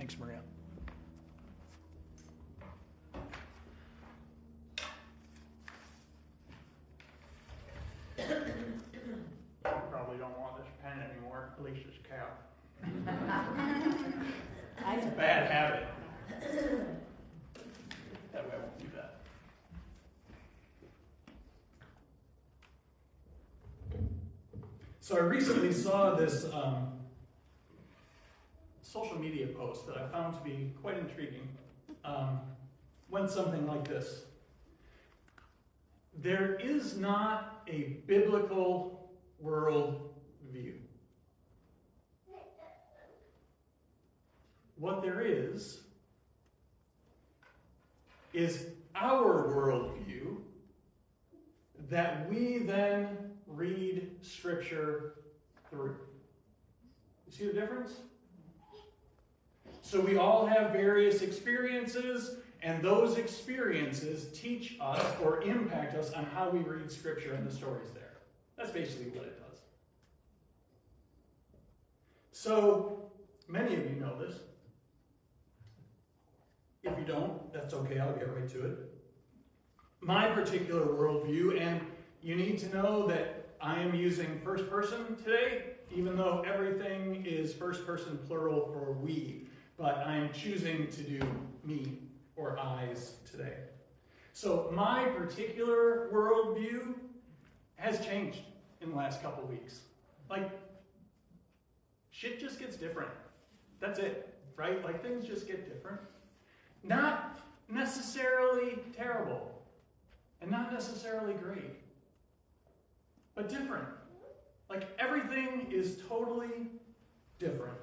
Thanks, Maria. Probably don't want this pen anymore, Alicia's cap. It's a bad habit. That way I won't do that. So I recently saw this social media post that I found to be quite intriguing. Went something like this. There is not a biblical world view. What there is our worldview that we then read Scripture through. You see the difference? So we all have various experiences, and those experiences teach us or impact us on how we read Scripture and the stories there. That's basically what it does. So, many of you know this. If you don't, that's okay, I'll get right to it. My particular worldview, and you need to know that I am using first person today, even though everything is first person plural for we, but I'm choosing to do me or I's today. So my particular worldview has changed in the last couple weeks. Like, shit just gets different. That's it, right? Like, things just get different. Not necessarily terrible, and not necessarily great, but different. Like, everything is totally different.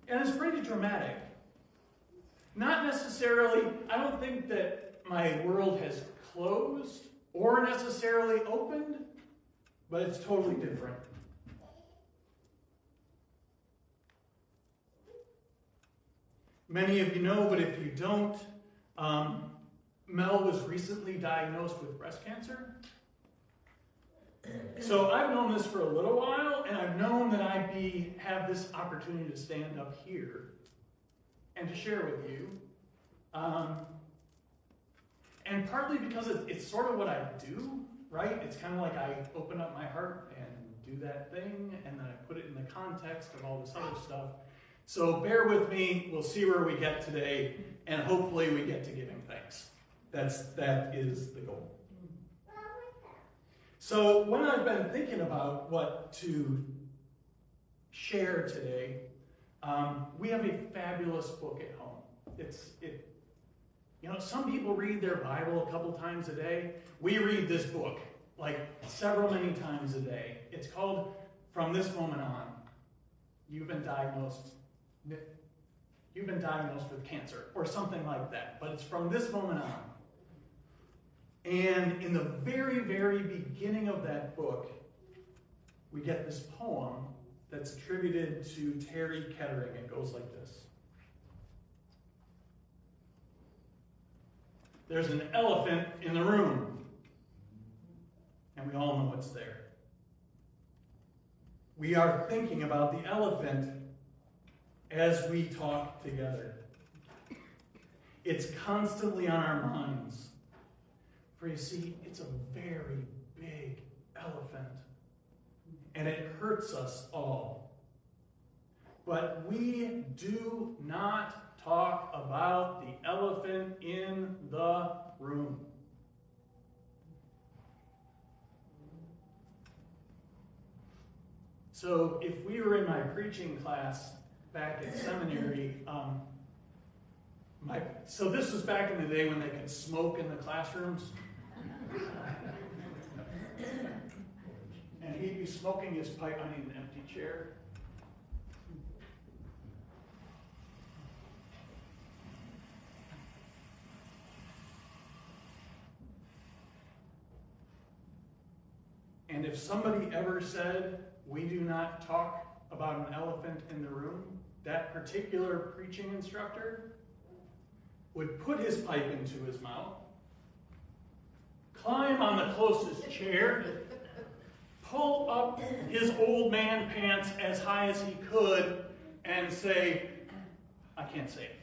And it's pretty dramatic. Not necessarily, I don't think that my world has closed or necessarily opened, but it's totally different. Many of you know, but if you don't, Mel was recently diagnosed with breast cancer. So I've known this for a little while, and I've known that I'd have this opportunity to stand up here and to share with you. And partly because it's sort of what I do, right? It's kind of like I open up my heart and do that thing, and then I put it in the context of all this other stuff. So bear with me, we'll see where we get today, and hopefully we get to giving thanks. That is the goal. So when I've been thinking about what to share today, we have a fabulous book at home. Some people read their Bible a couple times a day. We read this book like many times a day. It's called From This Moment On. You've been diagnosed with cancer or something like that, but it's from this moment on. And in the very, very beginning of that book, we get this poem that's attributed to Terry Kettering. It goes like this. There's an elephant in the room, and we all know what's there. We are thinking about the elephant as we talk together. It's constantly on our minds. For you see, it's a very big elephant, and it hurts us all. But we do not talk about the elephant in the room. So if we were in my preaching class back in seminary, so this was back in the day when they could smoke in the classrooms. And he'd be smoking his pipe. I need an empty chair. And if somebody ever said, we do not talk about an elephant in the room, that particular preaching instructor would put his pipe into his mouth, climb on the closest chair, pull up his old man pants as high as he could, and say, I can't say it.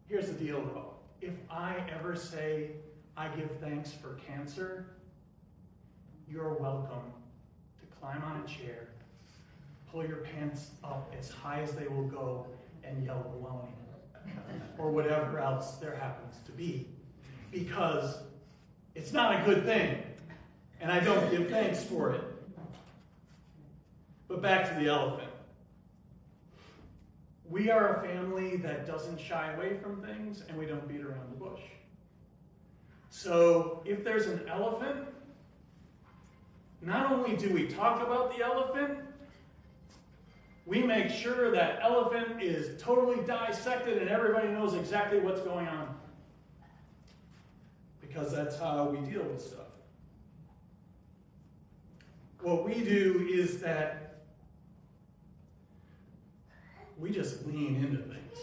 Here's the deal, though. If I ever say I give thanks for cancer, you're welcome to climb on a chair, pull your pants up as high as they will go, and yell baloney. Or whatever else there happens to be. Because it's not a good thing. And I don't give thanks for it. But back to the elephant. We are a family that doesn't shy away from things, and we don't beat around the bush. So if there's an elephant, not only do we talk about the elephant, we make sure that elephant is totally dissected and everybody knows exactly what's going on. Because that's how we deal with stuff. What we do is that we just lean into things.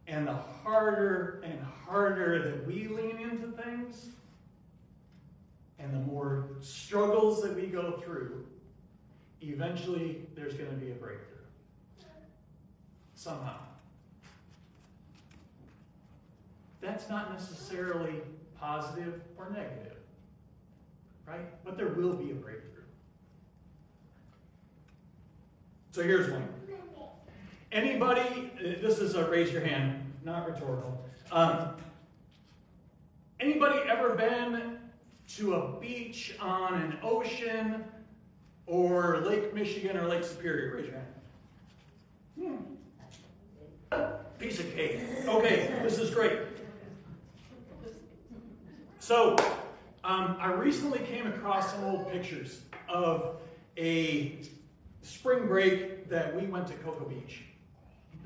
And the harder and harder that we lean into things, and the more struggles that we go through, eventually there's going to be a breakthrough. Somehow. That's not necessarily positive or negative, right? But there will be a breakthrough. So here's one. Anybody, this is a raise your hand, not rhetorical. Anybody ever been to a beach on an ocean or Lake Michigan or Lake Superior? Raise your hand. Piece of cake. Okay, this is great. So, I recently came across some old pictures of a spring break that we went to Cocoa Beach.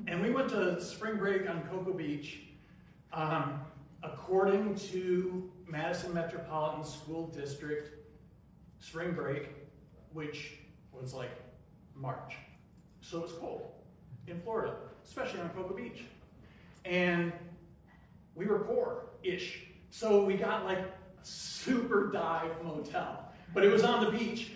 And we went to spring break on Cocoa Beach according to Madison Metropolitan School District spring break, which was like March. So it was cold in Florida, especially on Cocoa Beach. And we were poor-ish. So we got like a super dive motel. But it was on the beach.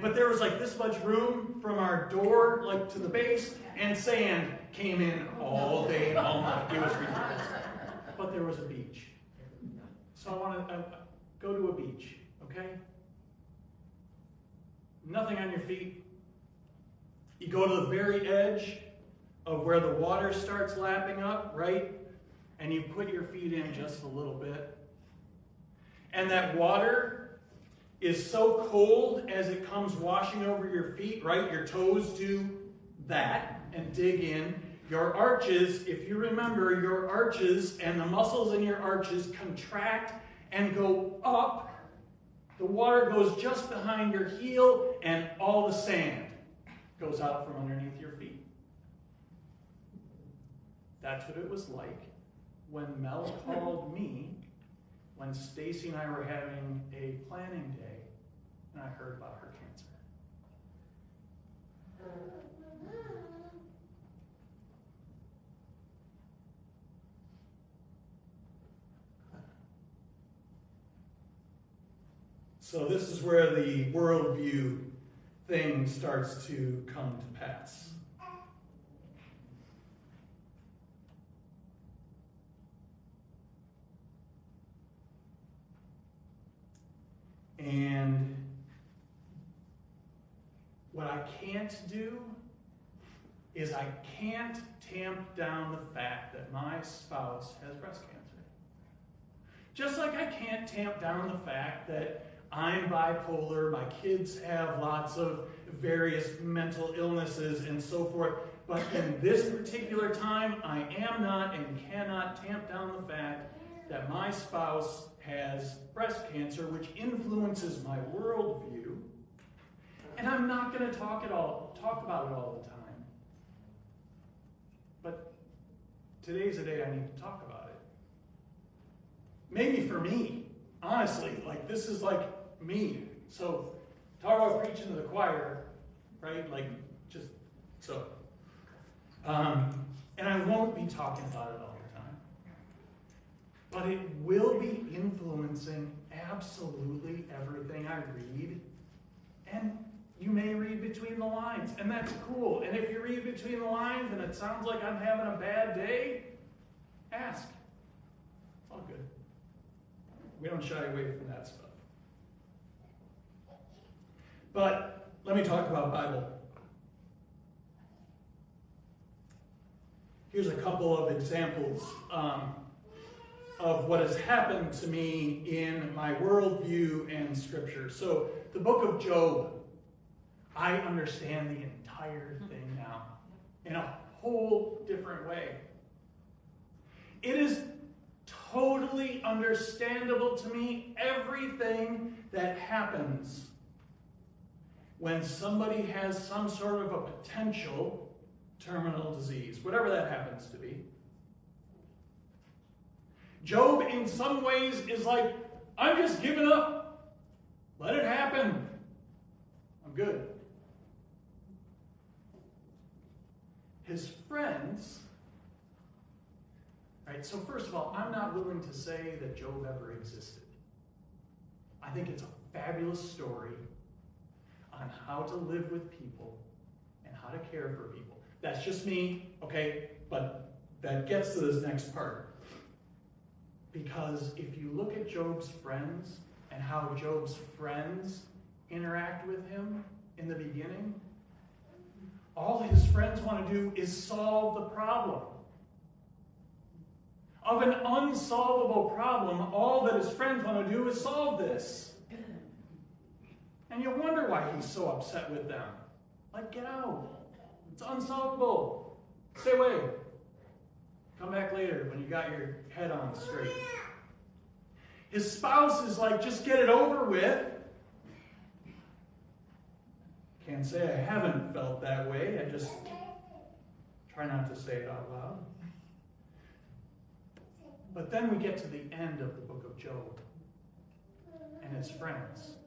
But there was like this much room from our door like to the base, and sand came in all day and all night. It was ridiculous. But there was a beach. So I want to go to a beach, okay? Nothing on your feet. You go to the very edge of where the water starts lapping up, right? And you put your feet in just a little bit. And that water is so cold as it comes washing over your feet, right? Your toes do that and dig in. Your arches, if you remember, your arches and the muscles in your arches contract and go up. The water goes just behind your heel, and all the sand goes out from underneath your feet. That's what it was like when Mel called me when Stacy and I were having a planning day, and I heard about her cancer. So this is where the worldview thing starts to come to pass. And what I can't do is I can't tamp down the fact that my spouse has breast cancer. Just like I can't tamp down the fact that I'm bipolar, my kids have lots of various mental illnesses and so forth. But in this particular time, I am not and cannot tamp down the fact that my spouse has breast cancer, which influences my worldview. And I'm not going to talk about it all the time. But today's the day I need to talk about it. Maybe for me, honestly, like this is like me. So talk about preaching to the choir, right? Like just so. And I won't be talking about it all the time. But it will be influencing absolutely everything I read and You may read between the lines, and that's cool. And if you read between the lines and it sounds like I'm having a bad day, ask. It's all good. We don't shy away from that stuff. But let me talk about Bible. Here's a couple of examples of what has happened to me in my worldview and Scripture. So, the book of Job, I understand the entire thing now in a whole different way. It is totally understandable to me, everything that happens when somebody has some sort of a potential terminal disease, whatever that happens to be. Job, in some ways, is like, I'm just giving up. Let it happen. I'm good. His friends, right? So first of all, I'm not willing to say that Job ever existed. I think it's a fabulous story on how to live with people and how to care for people. That's just me, okay? But that gets to this next part. Because if you look at Job's friends and how Job's friends interact with him in the beginning, all his friends want to do is solve the problem. Of an unsolvable problem, all that his friends want to do is solve this. And you wonder why he's so upset with them. Like, get out. It's unsolvable. Stay away. Come back later when you got your head on straight. His spouse is like, just get it over with. Can't say I haven't felt that way. I just try not to say it out loud. But then we get to the end of the book of Job and his friends.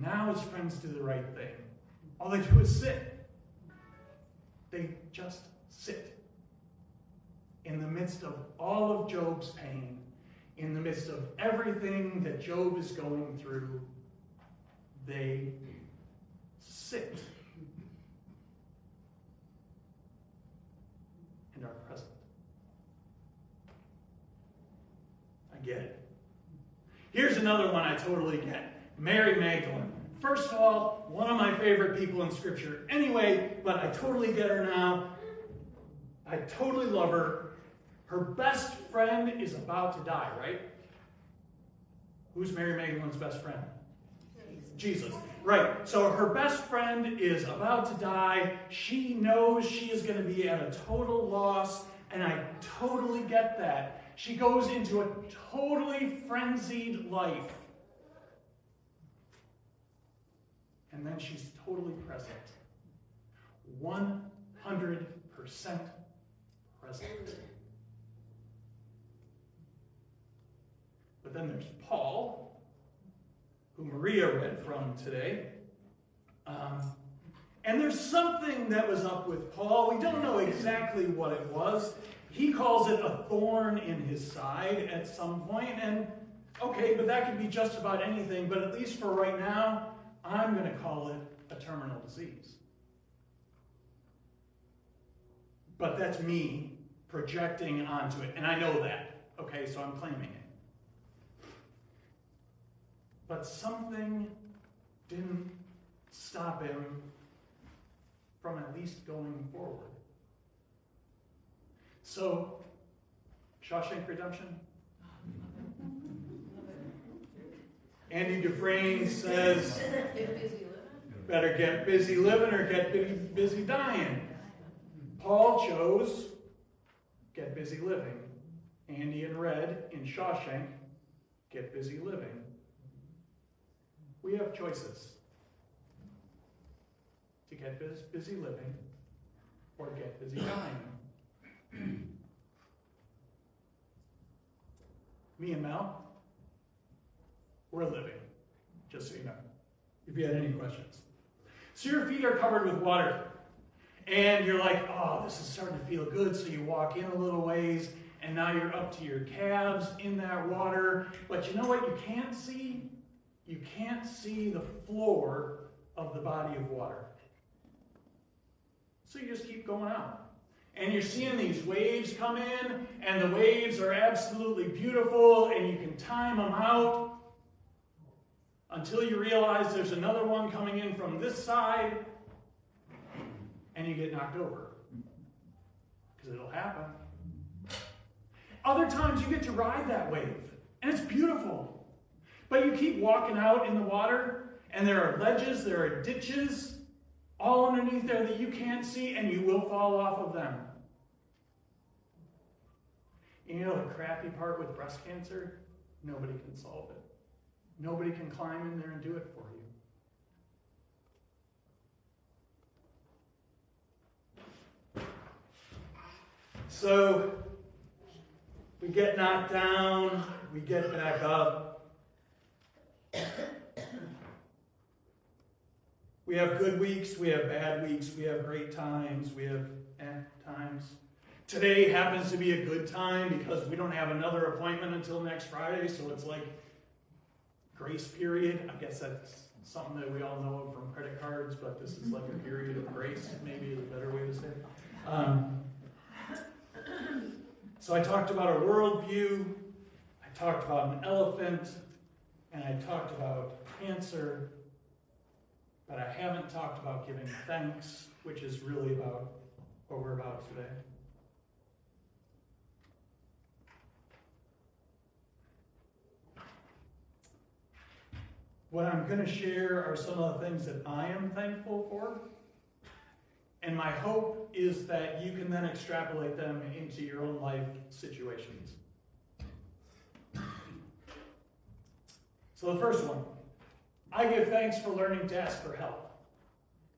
Now his friends do the right thing. All they do is sit. They just sit. In the midst of all of Job's pain, in the midst of everything that Job is going through, they sit and are present. I get it. Here's another one I totally get. Mary Magdalene. First of all, one of my favorite people in Scripture anyway, but I totally get her now. I totally love her. Her best friend is about to die, right? Who's Mary Magdalene's best friend? Jesus. Right. So her best friend is about to die. She knows she is going to be at a total loss, and I totally get that. She goes into a totally frenzied life. And then she's totally present. 100% present. But then there's Paul, who Maria read from today. And there's something that was up with Paul. We don't know exactly what it was. He calls it a thorn in his side at some point. And okay, but that could be just about anything. But at least for right now, I'm going to call it a terminal disease. But that's me projecting onto it. And I know that. Okay, so I'm claiming it. But something didn't stop him from at least going forward. So, Shawshank Redemption? Andy Dufresne says, better get busy living or get busy dying. Paul chose get busy living. Andy in red in Shawshank, get busy living. We have choices. To get busy living or get busy dying. Me and Mel, we're living, just so you know, if you had any questions. So your feet are covered with water, and you're like, oh, this is starting to feel good, so you walk in a little ways, and now you're up to your calves in that water, but you know what you can't see? you can't see the floor of the body of water. So you just keep going out. And you're seeing these waves come in, and the waves are absolutely beautiful, and you can time them out until you realize there's another one coming in from this side, and you get knocked over. Because it'll happen. Other times you get to ride that wave, and it's beautiful. But you keep walking out in the water, and there are ledges, there are ditches, all underneath there that you can't see, and you will fall off of them. And you know the crappy part with breast cancer? Nobody can solve it. Nobody can climb in there and do it for you. So, we get knocked down, we get back up. We have good weeks, we have bad weeks, we have great times, we have times. Today happens to be a good time because we don't have another appointment until next Friday, so it's like grace period. I guess that's something that we all know from credit cards, but this is like a period of grace, maybe is a better way to say it. So I talked about a worldview, I talked about an elephant, and I talked about cancer, but I haven't talked about giving thanks, which is really about what we're about today. What I'm going to share are some of the things that I am thankful for. And my hope is that you can then extrapolate them into your own life situations. So the first one, I give thanks for learning to ask for help.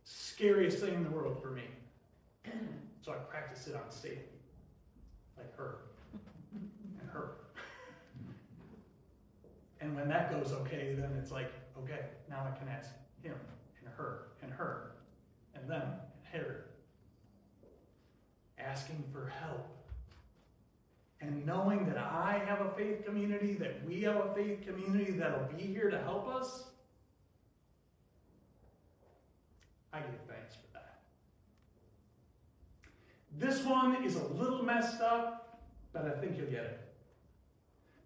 Scariest thing in the world for me. So I practice it on safety. Like her. And her. And when that goes okay, then it's like, okay, now I can ask him and her and her and them and her. Asking for help. And knowing that I have a faith community, that we have a faith community that'll be here to help us, I give thanks for that. This one is a little messed up, but I think you'll get it.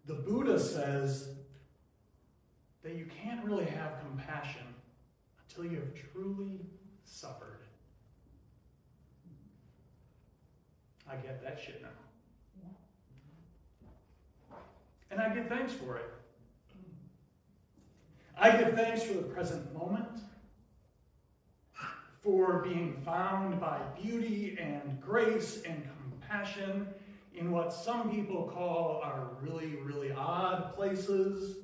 The Buddha says that you can't really have compassion until you have truly suffered. I get that shit now. And I give thanks for it. I give thanks for the present moment, for being found by beauty and grace and compassion in what some people call our really, really odd places,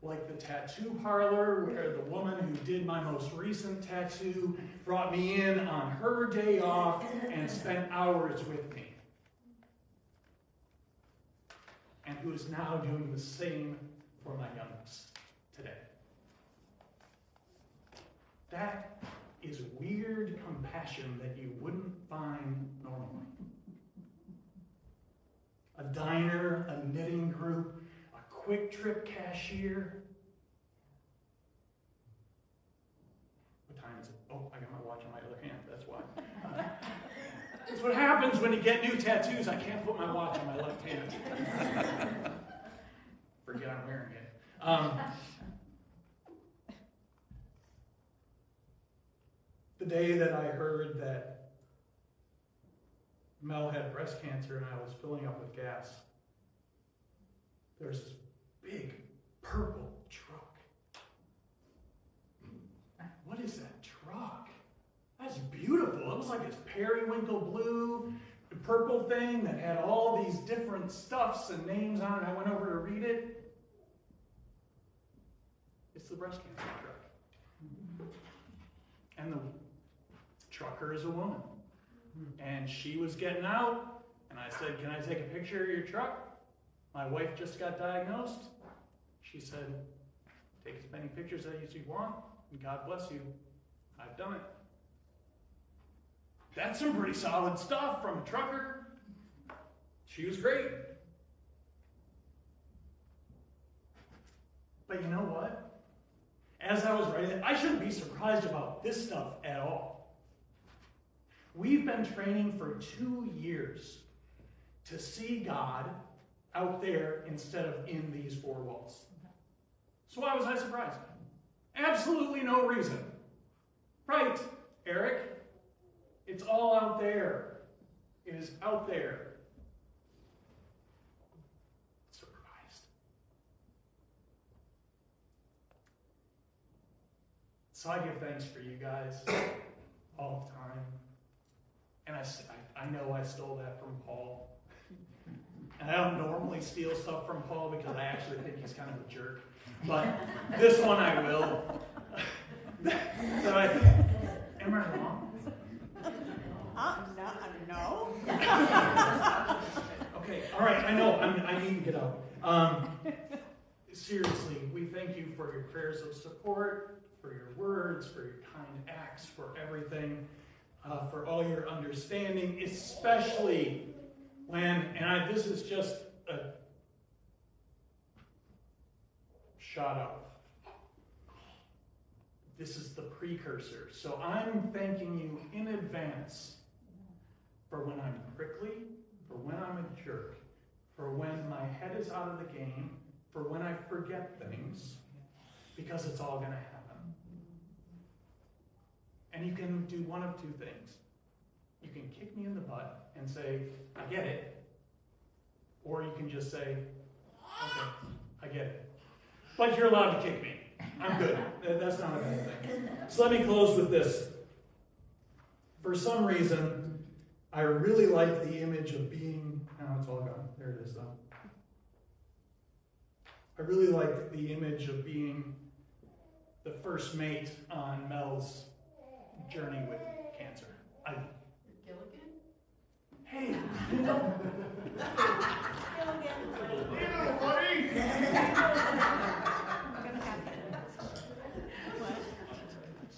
like the tattoo parlor where the woman who did my most recent tattoo brought me in on her day off and spent hours with me. And who is now doing the same for my youngest today. That is weird compassion that you wouldn't find normally. A diner, a knitting group, Quick Trip cashier. What time is it? Oh, I got my watch on my other hand, that's why. That's what happens when you get new tattoos. I can't put my watch on my left hand. Forget I'm wearing it. The day that I heard that Mel had breast cancer and I was filling up with gas, there's this big purple truck. What is that truck? That's beautiful. It was like this periwinkle blue, purple thing that had all these different stuffs and names on it. I went over to read it. It's the breast cancer truck. And the trucker is a woman. And she was getting out, and I said, "Can I take a picture of your truck? My wife just got diagnosed." She said, "Take as many pictures as you want, and God bless you. I've done it." That's some pretty solid stuff from a trucker. She was great. But you know what? as I was writing it, I shouldn't be surprised about this stuff at all. We've been training for 2 years to see God out there instead of in these four walls. So why was I surprised? Absolutely no reason. Right, Eric? It's all out there. It is out there. Surprised. So I give thanks for you guys all the time. And I know I stole that from Paul. And I don't normally steal stuff from Paul because I actually think he's kind of a jerk. But this one I will. Am I wrong? No. Okay, all right, I know, I need to get out. Seriously, we thank you for your prayers of support, for your words, for your kind acts, for everything, for all your understanding, especially when, this is just a shout out. This is the precursor. So I'm thanking you in advance for when I'm prickly, for when I'm a jerk, for when my head is out of the game, for when I forget things, because it's all going to happen. And you can do one of two things. You can kick me in the butt and say, I get it. Or you can just say, okay, I get it. But you're allowed to kick me. I'm good. That's not a bad thing. So let me close with this. For some reason, I really like the image of being, it's all gone. There it is, though. I really like the image of being the first mate on Mel's journey with cancer. Gilligan? Hey, you know. Gilligan. Buddy. Gonna happen. What?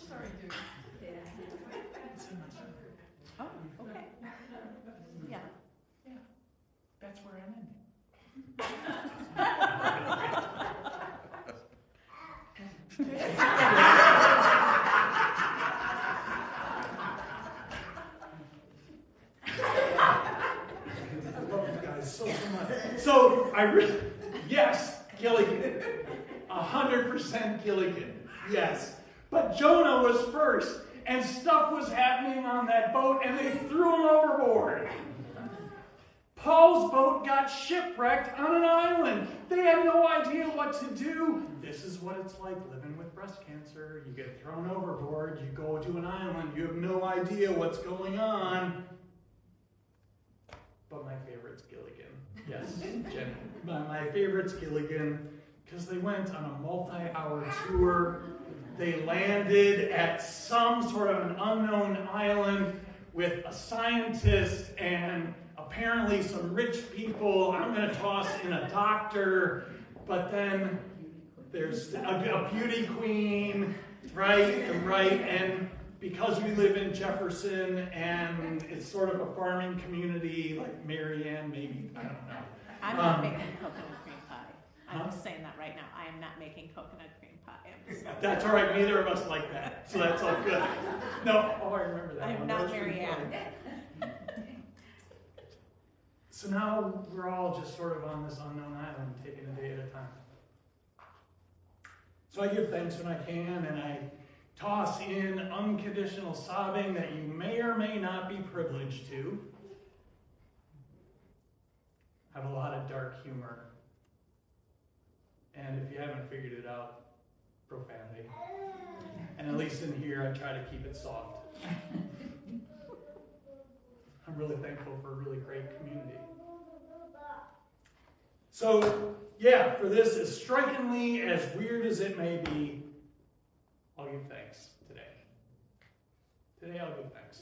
Sorry, dude. Oh, okay. Yeah. That's where I'm ending. I love you guys so much. So yes, Gilligan. 100% Gilligan. Yes. But Jonah was first, and stuff was happening on that boat, and they threw him overboard. Paul's boat got shipwrecked on an island. They had no idea what to do. This is what it's like living with breast cancer. You get thrown overboard, you go to an island, you have no idea what's going on. But my favorite's Gilligan. Yes, Jenny. My favorite's Gilligan because they went on a multi-hour tour. They landed at some sort of an unknown island with a scientist and apparently some rich people. I'm going to toss in a doctor, but then there's a beauty queen, right? And because we live in Jefferson and it's sort of a farming community, like Marianne, maybe, I don't know. I'm not making coconut cream pie. I'm just saying that right now. I am not making coconut cream pie. That's all right. Neither of us like that, so that's all good. No, I remember that. I am not Marianne. So now we're all just sort of on this unknown island, taking a day at a time. So I give thanks when I can, and I toss in unconditional sobbing that you may or may not be privileged to. I have a lot of dark humor. And if you haven't figured it out, profanity. And at least in here, I try to keep it soft. I'm really thankful for a really great community. So, yeah, for this, as strikingly as weird as it may be, I'll give thanks today. Today I'll give thanks.